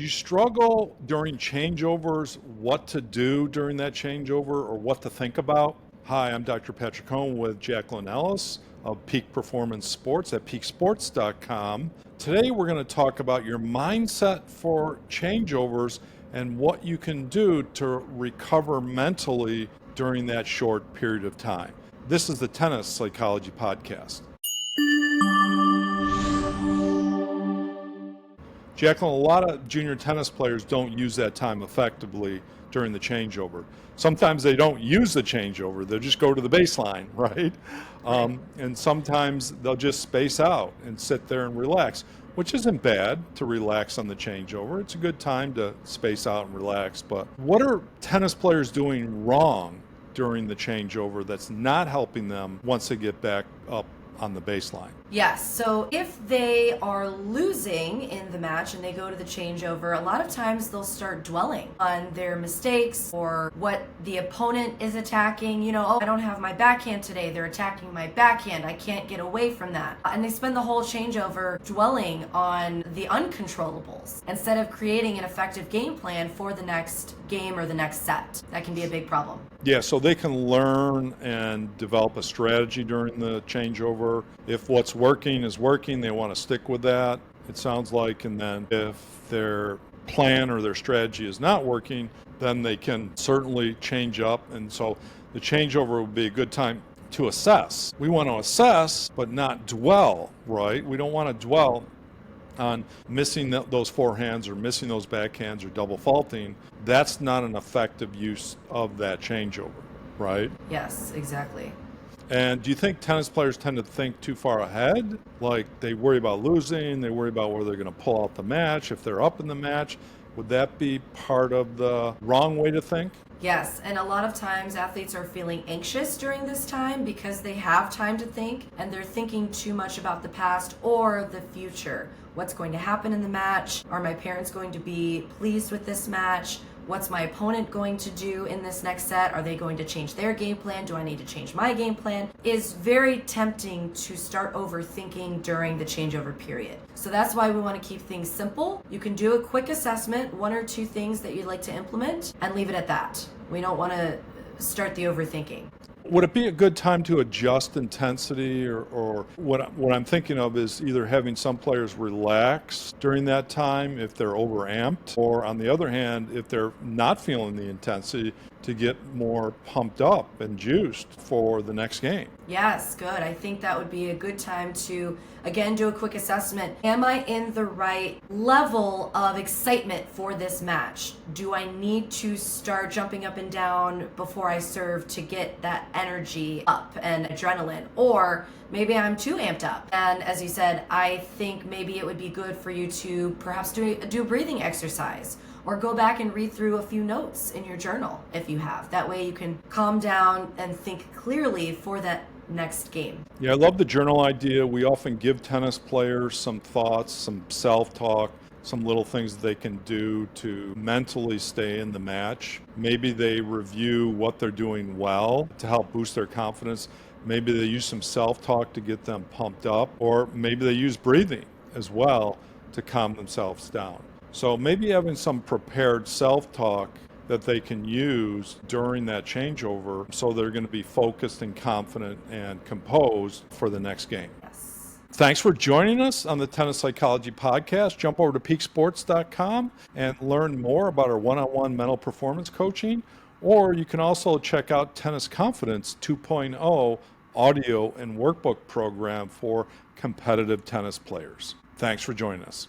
Do you struggle during changeovers what to do during that changeover or what to think about? Hi, I'm Dr. Patrick Cohn with Jaclyn Ellis of Peak Performance Sports at peaksports.com. Today we're going to talk about your mindset for changeovers and what you can do to recover mentally during that short period of time. This is the Tennis Psychology Podcast. Jaclyn, a lot of junior tennis players don't use that time effectively during the changeover. Sometimes they don't use the changeover. They'll just go to the baseline, right? And sometimes they'll just space out and sit there and relax, which isn't bad to relax on the changeover. It's a good time to space out and relax. But what are tennis players doing wrong during the changeover that's not helping them once they get back up on the baseline? Yes, so if they are losing in the match and they go to the changeover, a lot of times they'll start dwelling on their mistakes or what the opponent is attacking. I don't have my backhand today. They're attacking my backhand. I can't get away from that. And they spend the whole changeover dwelling on the uncontrollables instead of creating an effective game plan for the next game or the next set. That can be a big problem. Yeah, so they can learn and develop a strategy during the changeover. If what's working is working, they want to stick with that, it sounds like. And then if their plan or their strategy is not working, then they can certainly change up. And so the changeover would be a good time to assess. We want to assess, but not dwell, right? We don't want to dwell on missing those forehands or missing those backhands or double faulting. That's not an effective use of that changeover, right? Yes, exactly. And do you think tennis players tend to think too far ahead? Like they worry about losing, they worry about whether they're going to pull out the match, if they're up in the match. Would that be part of the wrong way to think? Yes, and a lot of times athletes are feeling anxious during this time because they have time to think and they're thinking too much about the past or the future. What's going to happen in the match? Are my parents going to be pleased with this match? What's my opponent going to do in this next set? Are they going to change their game plan? Do I need to change my game plan? Is very tempting to start overthinking during the changeover period. So that's why we want to keep things simple. You can do a quick assessment, one or two things that you'd like to implement, and leave it at that. We don't want to start the overthinking. Would it be a good time to adjust intensity or what I'm thinking of is either having some players relax during that time if they're overamped, or on the other hand, if they're not feeling the intensity, to get more pumped up and juiced for the next game? Yes, good. I think that would be a good time to, again, do a quick assessment. Am I in the right level of excitement for this match? Do I need to start jumping up and down before I serve to get that energy up and adrenaline? Or maybe I'm too amped up. And as you said, I think maybe it would be good for you to perhaps do a breathing exercise, or go back and read through a few notes in your journal if you have. That way you can calm down and think clearly for that next game. Yeah, I love the journal idea. We often give tennis players some thoughts, some self-talk, some little things they can do to mentally stay in the match. Maybe they review what they're doing well to help boost their confidence. Maybe they use some self-talk to get them pumped up, or maybe they use breathing as well to calm themselves down. So maybe having some prepared self-talk that they can use during that changeover so they're going to be focused and confident and composed for the next game. Yes. Thanks for joining us on the Tennis Psychology Podcast. Jump over to peaksports.com and learn more about our one-on-one mental performance coaching, or you can also check out Tennis Confidence 2.0 audio and workbook program for competitive tennis players. Thanks for joining us.